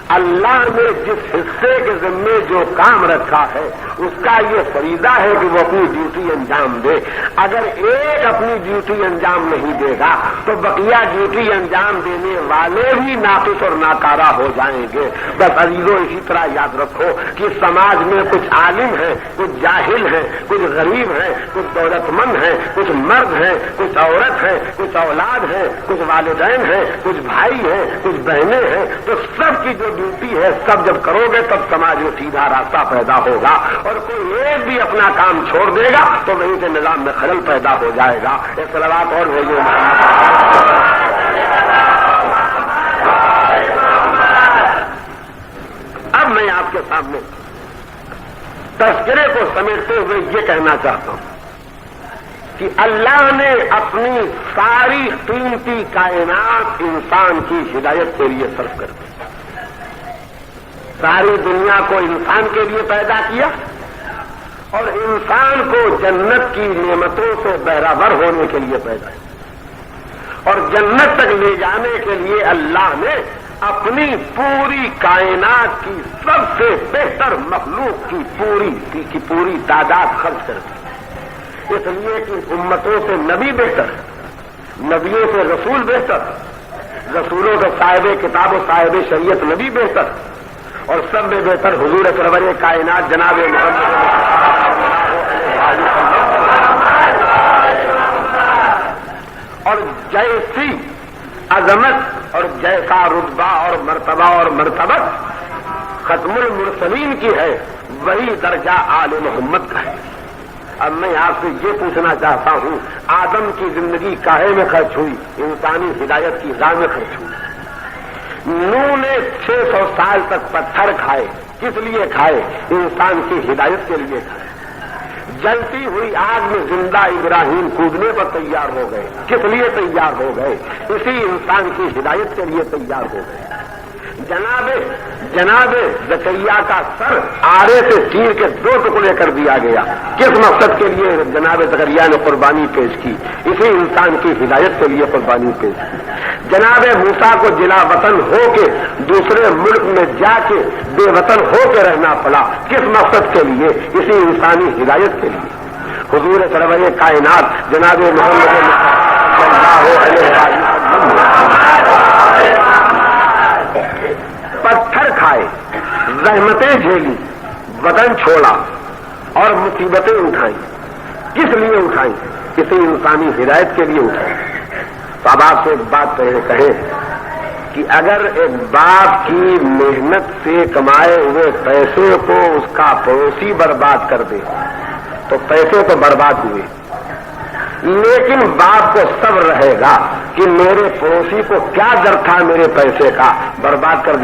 اللہ نے جس حصے کے ذمے جو کام رکھا ہے اس کا یہ فریضہ ہے کہ وہ اپنی ڈیوٹی انجام دے. اگر ایک اپنی ڈیوٹی انجام نہیں دے گا تو بقیہ ڈیوٹی انجام دینے والے بھی ناقص اور ناکارہ ہو جائیں گے. بس عزیزوں اسی طرح یاد رکھو کہ سماج میں کچھ عالم ہیں، کچھ جاہل ہیں، کچھ غریب ہیں، کچھ دولت مند ہیں، کچھ مرد ہیں، کچھ عورت ہیں، کچھ اولاد ہیں، کچھ والدین ہیں، کچھ بھائی ہیں، کچھ بہنیں ہیں. تو سب کی جو ڈیوٹی ہے سب جب کرو گے تب سماج میں سیدھا راستہ پیدا ہوگا. اور کوئی ایک بھی اپنا کام چھوڑ دے گا تو وہیں سے نظام میں خلل پیدا ہو جائے گا. ایک صلوات اور بھیجو. اب میں آپ کے سامنے تذکرے کو سمیٹتے ہوئے یہ کہنا چاہتا ہوں کہ اللہ نے اپنی ساری قیمتی کائنات انسان کی ہدایت کے لیے صرف کر دی. ساری دنیا کو انسان کے لیے پیدا کیا اور انسان کو جنت کی نعمتوں سے بہرہ ہونے کے لیے پیدا کیا اور جنت تک لے جانے کے لیے اللہ نے اپنی پوری کائنات کی سب سے بہتر مخلوق کی پوری تعداد خرچ کر دی. اس لیے کہ امتوں سے نبی بہتر، نبیوں سے رسول بہتر، رسولوں سے صاحب کتاب و صاحب شریعت نبی بہتر، اور سب میں بہتر حضور سرور کائنات جناب محمد. اور جیسی عظمت اور جیسا رتبہ اور مرتبہ اور مرتبت ختم المرسلین کی ہے وہی درجہ آل محمد کا ہے. اب میں آپ سے یہ پوچھنا چاہتا ہوں، آدم کی زندگی کاہے میں خرچ ہوئی؟ انسانی ہدایت کی راہ میں خرچ ہوئی. نوح نے 600 سال تک پتھر کھائے. کس لیے کھائے؟ انسان کی ہدایت کے لیے کھائے. جلتی ہوئی آگ میں زندہ ابراہیم کودنے پر تیار ہو گئے. کس لیے تیار ہو گئے؟ اسی انسان کی ہدایت کے لیے تیار ہو گئے. جناب زکریا کا سر آرے سے چیر کے 2 ٹکڑے کر دیا گیا. کس مقصد کے لیے جناب زکریا نے قربانی پیش کی؟ اسی انسان کی ہدایت کے لیے قربانی پیش کی. جناب موسیٰ کو جلا وطن ہو کے دوسرے ملک میں جا کے بے وطن ہو کے رہنا پڑا. کس مقصد کے لیے؟ اسی انسانی ہدایت کے لیے. حضور سرور کائنات جناب محمد صلی اللہ علیہ وسلم پتھر کھائے، زحمتیں جھیلی، وطن چھوڑا اور مصیبتیں اٹھائیں. کس لیے اٹھائیں؟ کسی انسانی ہدایت کے لیے اٹھائیں. تو اب آپ سے ایک بات کہیں کہ اگر ایک باپ کی محنت سے کمائے ہوئے پیسے کو اس کا پڑوسی برباد کر دے تو پیسے تو برباد ہوئے، لیکن باپ کو صبر رہے گا کہ میرے پڑوسی کو کیا ڈر تھا میرے پیسے کا، برباد کر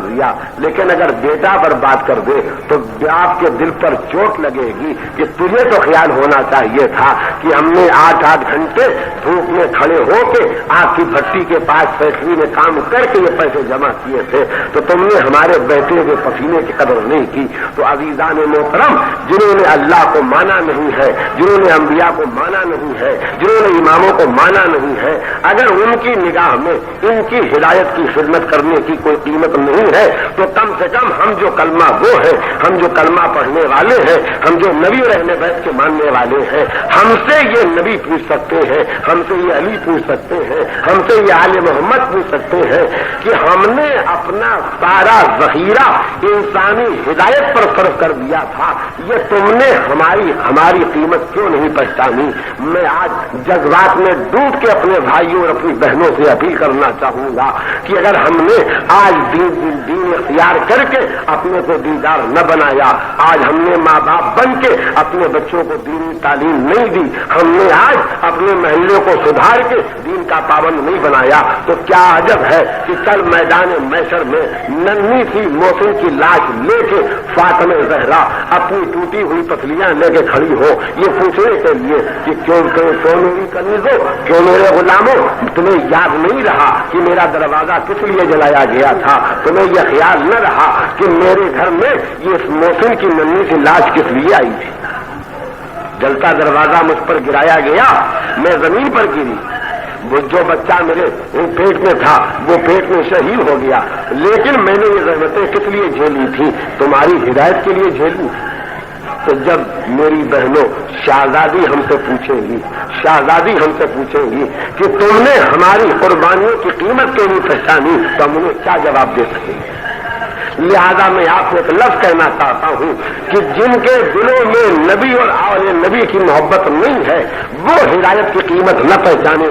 دیا. لیکن اگر بیٹا برباد کر دے تو باپ کے دل پر چوٹ لگے گی کہ تجھے تو خیال ہونا چاہیے تھا کہ ہم نے 8 گھنٹے دھوپ میں کھڑے ہو کے آگ کی بھٹی کے پاس فیکٹری میں کام کر کے یہ پیسے جمع کیے تھے، تو تم نے ہمارے بہتے ہوئے پسینے کی قدر نہیں کی. تو عزیزان محترم، جنہوں نے اللہ کو مانا نہیں ہے، جنہوں نے انبیاء کو مانا نہیں ہے، جنہوں نے اماموں کو مانا نہیں ہے، اگر ان کی نگاہ میں ان کی ہدایت کی خدمت کرنے کی کوئی قیمت نہیں ہے تو کم سے کم ہم جو کلمہ وہ ہیں، ہم جو کلمہ پڑھنے والے ہیں، ہم جو نبی رہنے بیت کے ماننے والے ہیں، ہم سے یہ نبی پوچھ سکتے ہیں، ہم سے یہ علی پوچھ سکتے ہیں، ہم سے یہ آل محمد پوچھ سکتے ہیں کہ ہم نے اپنا سارا ذخیرہ انسانی ہدایت پر صرف کر دیا تھا، یہ تم نے ہماری قیمت کیوں نہیں پہچانی. میں آج جذبات میں ڈوب کے اپنے بھائیوں اور اپنی بہنوں سے اپیل کرنا چاہوں گا کہ اگر ہم نے آج دین اختیار کر کے اپنے کو دیندار نہ بنایا، آج ہم نے ماں باپ بن کے اپنے بچوں کو دینی تعلیم نہیں دی، ہم نے آج اپنے محلوں کو سدھار کے دین کا پابند نہیں بنایا، تو کیا عجب ہے کہ کل میدان محشر میں ننھی سی محسن کی لاش لے کے فاطمہ زہرا اپنی ٹوٹی ہوئی پسلیاں لے کے کھڑی ہو یہ پوچھنے کے لیے کہ کیوں میری کنیزوں، کیوں میرے غلاموں، تمہیں یاد نہیں رہا کہ میرا دروازہ کس لیے جلایا گیا تھا؟ تمہیں یہ خیال نہ رہا کہ میرے گھر میں یہ محسن کی ننھی سی لاش کس لیے آئی تھی؟ جلتا دروازہ مجھ پر گرایا گیا، میں زمین پر گری، وہ جو بچہ میرے پیٹ میں تھا وہ پیٹ میں شہید ہو گیا، لیکن میں نے یہ زحمتیں کس لیے جھیلی تھی؟ تمہاری ہدایت کے لیے جھیلی۔ تو جب میری بہنوں شہزادی ہم سے پوچھیں گی کہ تم نے ہماری قربانیوں کی قیمت کیوں نہیں پہچانی، تو ہم انہیں کیا جواب دے سکیں گے؟ لہذا میں آپ کو ایک لفظ کہنا چاہتا ہوں کہ جن کے دلوں میں نبی اور اولاد نبی کی محبت نہیں ہے وہ ہدایت کی قیمت نہ پہچانے،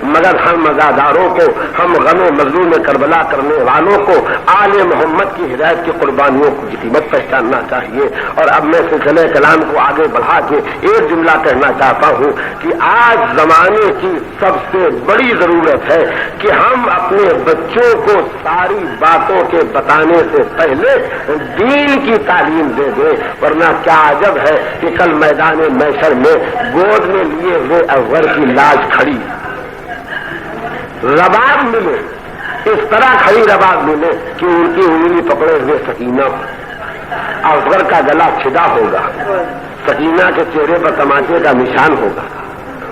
مگر ہم عزاداروں کو، ہم غم مظلوم کربلا کرنے والوں کو آل محمد کی ہدایت کی قربانیوں کی قیمت پہچاننا چاہیے۔ اور اب میں سلسلہ کلام کو آگے بڑھا کے ایک جملہ کہنا چاہتا ہوں کہ آج زمانے کی سب سے بڑی ضرورت ہے کہ ہم اپنے بچوں کو ساری باتوں کے بتانے سے پہلے دین کی تعلیم دے دیں، ورنہ کیا عجب ہے کہ کل میدان محشر میں گود میں لیے ہوئے اغور کی لاش کھڑی رباب ملے، اس طرح کھڑی رباب ملے کہ ان کی انگلی پکڑے ہوئے سکینہ، اغور کا گلا چھدا ہوگا، سکینہ کے چہرے پر تماچے کا نشان ہوگا۔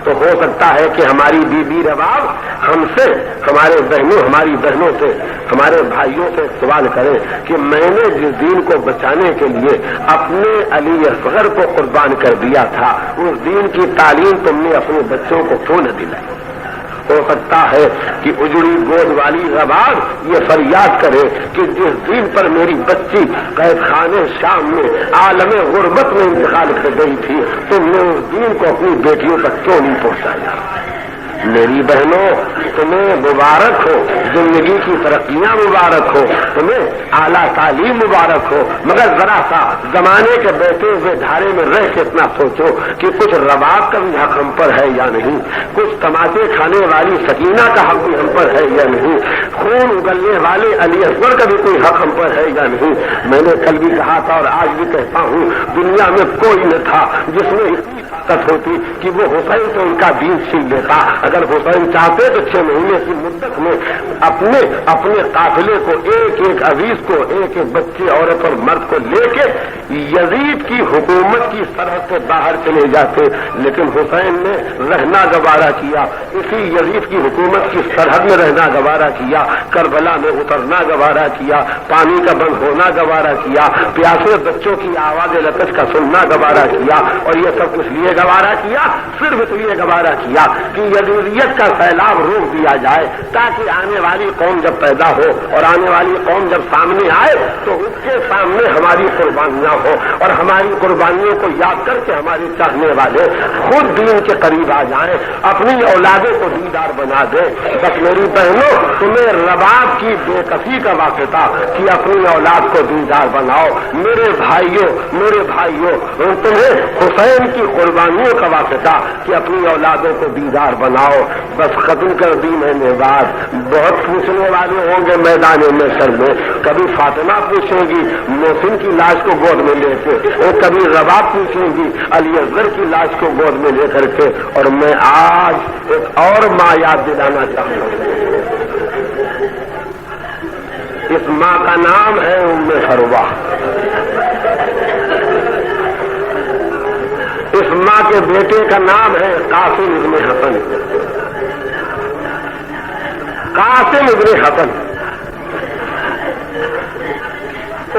تو ہو سکتا ہے کہ ہماری بی رباب ہم سے، ہماری بہنوں سے، ہمارے بھائیوں سے سوال کرے کہ میں نے جس دین کو بچانے کے لیے اپنے علی اصغر کو قربان کر دیا تھا، اس دین کی تعلیم تم نے اپنے بچوں کو کیوں نہ دلائی؟ ہو سکتا ہے کہ اجڑی گود والی رباب یہ فریاد کرے کہ جس دین پر میری بچی قید خانے شام میں عالم غربت میں انتقال کر گئی تھی، تم نے اس دین کو اپنی بیٹیوں تک کیوں نہیں پہنچایا؟ میری بہنوں تمہیں مبارک ہو، زندگی کی ترقیاں مبارک ہو، تمہیں اعلیٰ تعلیم مبارک ہو، مگر ذرا سا زمانے کے بیٹھے ہوئے دھارے میں رہ کے اتنا سوچو کہ کچھ رباب کا بھی حق ہم پر ہے یا نہیں، کچھ تماچے کھانے والی سکینہ کا حق بھی ہم پر ہے یا نہیں، خون اگلنے والے علی اصغر کا بھی کوئی حق ہم پر ہے یا نہیں۔ میں نے کل بھی کہا تھا اور آج بھی کہتا ہوں، دنیا میں کوئی نہ تھا جس میں اتنی طاقت ہوتی کہ وہ حسین سے ان کا دین چھین لیتا۔ اگر حسین چاہتے تو 6 مہینے کی مدت میں اپنے قافلے کو، ایک عزیز کو، ایک بچے، عورت اور مرد کو لے کے یزید کی حکومت کی سرحد سے باہر چلے جاتے، لیکن حسین نے رہنا گوارا کیا، اسی یزید کی حکومت کی سرحد میں رہنا گوارا کیا، کربلا میں اترنا گوارا کیا، پانی کا بند ہونا گوارا کیا، پیاسے بچوں کی آواز لطش کا سننا گوارا کیا، اور یہ سب کچھ لیے گوارا کیا، صرف اس لیے گوارا کیا کہ یزیدیت کا سیلاب روک دیا جائے، تاکہ آنے والی قوم جب پیدا ہو اور آنے والی قوم جب سامنے آئے تو اس کے سامنے ہماری قربانیاں ہو، اور ہماری قربانیوں کو یاد کر کے ہمارے چاہنے والے خود دین کے قریب آ جائیں، اپنی اولادوں کو دیندار بنا دیں۔ بس میری بہنوں تمہیں رباب کی بے کسی کا واسطہ کہ اپنی اولاد کو دیندار بناؤ، میرے بھائیوں تمہیں حسین کی قربانیوں کا واسطہ کہ اپنی اولادوں کو دیندار بناؤ۔ بس ختم کر دی میں نے بات، بہت پوچھنے والے ہوں گے میدان محشر میں، کبھی فاطمہ پوچھیں گی محسن کی لاش کو گود میں لے کے، اور کبھی رباب پوچھیں گی علی اصغر کی لاش کو گود میں لے کر کے۔ اور میں آج ایک اور ماں یاد دلانا چاہتا ہوں، اس ماں کا نام ہے ام حروہ۔ اس ماں کے بیٹے کا نام ہے قاسم ابن حسن۔ قاسم ابن حسن،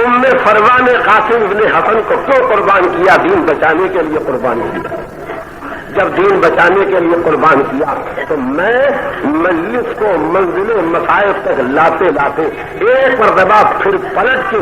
ام فروہ نے قاسم ابن حسن کو کیوں قربان کیا؟ دین بچانے کے لیے قربان کیا۔ جب دین بچانے کے لیے قربان کیا تو میں مجلس کو منزل مصائب تک لاتے ایک مرتبہ پھر پلٹ کے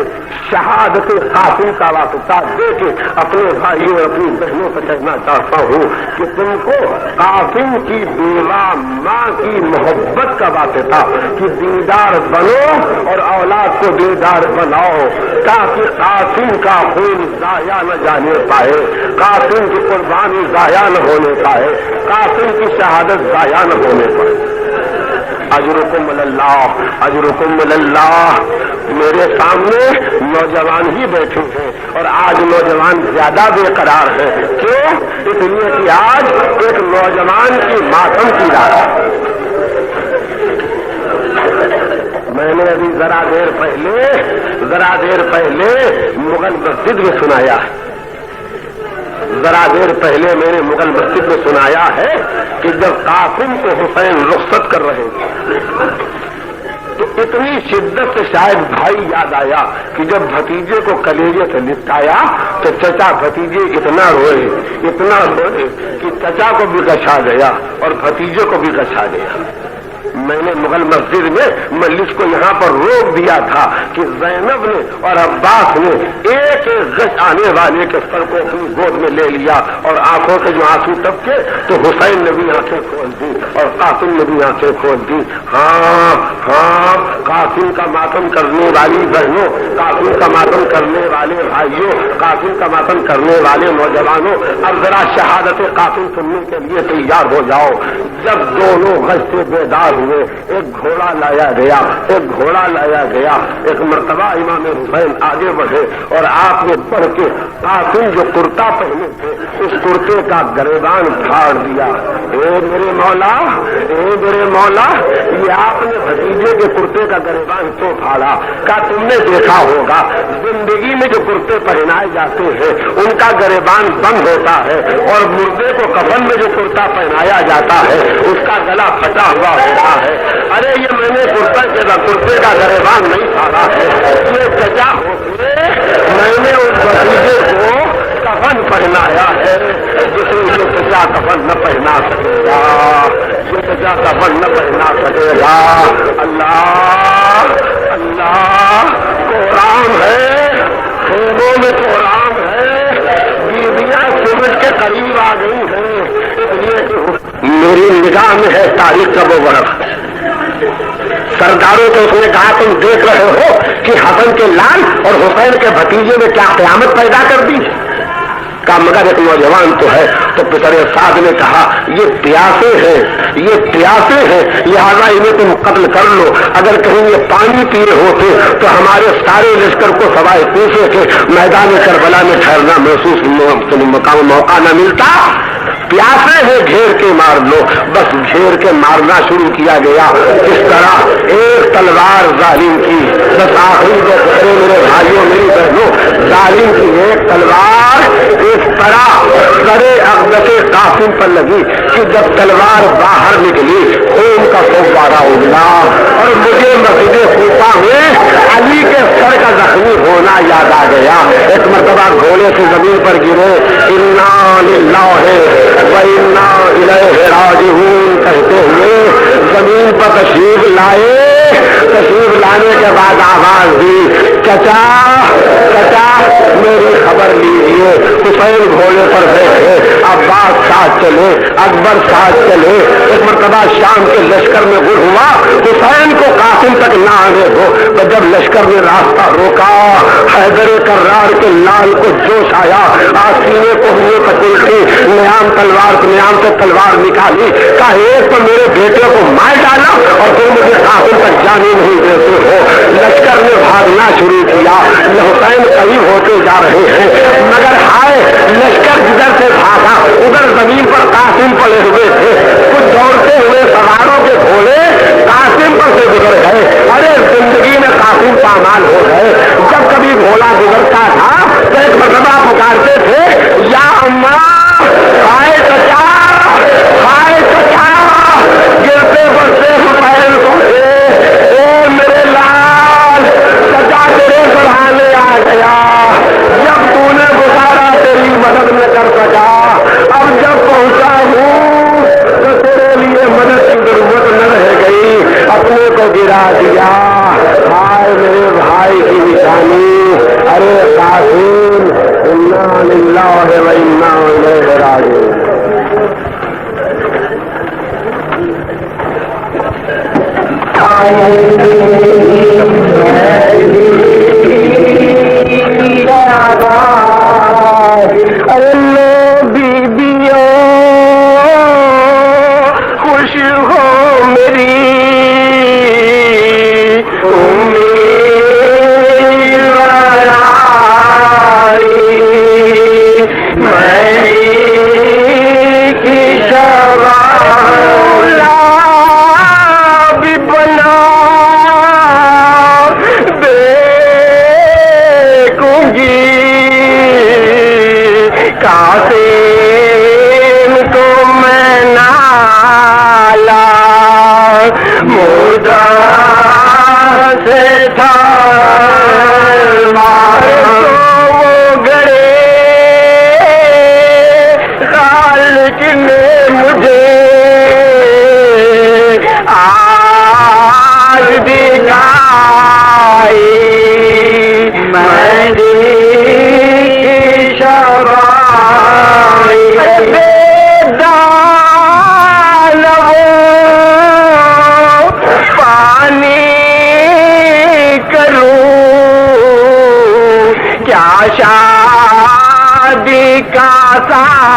شہادت قاسم کا واسطہ دے کے اپنے بھائیوں اور اپنی بہنوں سے کہنا چاہتا ہوں کہ تم کو قاسم کی بیوہ ماں کی محبت کا واسطہ کہ دیندار بنو اور اولاد کو دیندار بناؤ، تاکہ قاسم کا خون ضائع نہ جانے پائے، قاسم کی قربانی ضائع نہ ہونے پائے، قاسم کی شہادت ضائع نہ ہونے پائے۔ اجرکم اللہ، اجرکم اللہ۔ میرے سامنے نوجوان ہی بیٹھے ہیں اور آج نوجوان زیادہ بے قرار ہیں، کیوں؟ اس لیے کہ آج ایک نوجوان کی ماتم کی رات ہے۔ میں نے ابھی ذرا دیر پہلے مغل مسجد میں سنایا ہے، ذرا دیر پہلے میں نے مغل مسجد میں سنایا ہے کہ جب قاسم کو حسین رخصت کر رہے تھے تو اتنی شدت سے شاید بھائی یاد آیا کہ جب بھتیجے کو کلیجے سے لپٹایا تو چچا بھتیجے اتنا روئے کہ چچا کو بھی گچھا گیا اور بھتیجے کو بھی گچھا گیا۔ میں نے مغل مسجد میں مجلس کو یہاں پر روک دیا تھا کہ زینب نے اور عباس نے ایک گچ آنے والے کے سر کو اپنی گود میں لے لیا اور آنکھوں کے جو آنسو ٹپکے تو حسین نے بھی آنکھیں کھول دی اور قاسم نے بھی آنکھیں کھول دی۔ ہاں ہاں، قاسم کا ماتم کرنے والی بہنوں، قاسم کا ماتم کرنے والے بھائیوں، قاسم کا ماتم کرنے والے نوجوانوں، اب ذرا شہادت قاسم سننے کے لیے تیار ہو جاؤ۔ جب دونوں غش سے بیدار ہوئے ایک گھوڑا لایا گیا، ایک مرتبہ امام حسین آگے بڑھے اور آپ نے بڑھ کے قاسم جو کرتا پہنے تھے اس کرتے کا گریبان پھاڑ دیا۔ اے میرے مولا، یہ آپ نے بھتیجے کے کرتے کا گریبان تو پھاڑا؟ کیا تم نے دیکھا ہوگا زندگی میں جو کرتے پہنائے جاتے ہیں ان کا گریبان بند ہوتا ہے اور مردے کو کفن میں جو کرتا پہنایا جاتا ہے اس کا گلا پھٹا ہوا ہوتا ہے۔ ارے یہ میں نے کرتے کا گریبان نہیں پھاڑا ہے، یہ چچا ہوتے میں نے اس بھتیجے کو کفن پہنایا ہے جس میں یہ چچا کفن نہ پہنا سکے گا، اللہ قرآن ہے، خیموں میں قرآن ہے، بیویاں سمجھ کے قریب آ گئی ہیں، اس لیے میری نگاہ میں ہے تاریخ کا وہ ورق۔ سرداروں کو اس نے کہا تم دیکھ رہے ہو کہ حسن کے لال اور حسین کے بھتیجے میں کیا قیامت پیدا کر دی؟ کہا مگر ایک نوجوان تو ہے۔ تو پتر سعد نے کہا یہ پیاسے ہیں لہذا انہیں تم قتل کر لو، اگر کہیں یہ پانی پیے ہوتے تو ہمارے سارے لشکر کو سوائے کوفے کے میدان کربلا میں ٹھہرنا محسوس موقع نہ ملتا۔ پیاسے ہیں گھیر کے مار لو، بس گھیر کے مارنا شروع کیا گیا۔ اس طرح ایک تلوار ظالم کی، بس آخری جو پکڑے میرے بھائیوں میری بہنوں، ظالم کی ایک تلوار اس طرح سرے اقدس قاسم پر لگی کہ جب تلوار باہر نکلی خون کا فوارہ اگلا اور مجھے مسجد کوفہ میں علی کے سر کا زخمی ہونا یاد آ گیا۔ ایک مرتبہ گھوڑے سے زمین پر گرے، انا للہ وَإِنَّا إِلَيْهِ رَاجِعُونَ کہتے ہوئے زمین پر تشریف لانے کے بعد آواز دی، چچا میری خبر لیجیے۔ حسین گھوڑے پر بیٹھے، عباس ساتھ چلے، اکبر ساتھ چلے۔ ایک مرتبہ شام کے لشکر میں غر ہوا حسین کو قاسم تک نہ آنے دو، تو جب لشکر نے راستہ روکا حیدر کرار کے لال کو جوش آیا، آسینے کو ہوئے پتل کی نیام سے تلوار نکالی، کہا ایک تو میرے بیٹے کو مار ڈالا اور تم مجھے قاسم تک جانے نہیں دیتے ہو۔ لشکر نے بھاگنا شروع کیا، حسین قریب ہوتے جا رہے ہیں، مگر ہائے لشکر جدھر سے بھاگا ادھر زمین پر قاسم پڑے ہوئے تھے، کچھ دوڑتے ہوئے سواروں کے گھوڑے قاسم پر سے گزر گئے۔ ارے زندگی میں قاسم پامال ہو گئے۔ جب کبھی گھوڑا گزرتا تھا تو ایک مرتبہ پکارتے تھے، یا اماں ہائے چچا گرتے بڑھتے حسین کو اے میرے لال چچا تیرے سرحانے آ گیا، جب تو نے گزارا تیری مدد نہ کر سکا، اب جب پہنچا ہوں تو تیرے لیے مدد کی ضرورت نہ رہ گئی، اپنے کو گرا دیا۔ ہائے میرے بھائی کی نشانی، ارے قاسم انا للہ و انا الیہ راجعون۔ بیبیوں خوش ہو میری سے مردہ سے تھا وہ گڑے خالق نے مجھے آج دکھائی مہندی کی شبائی بیدان وہ پانی کروں کیا شادی کا سا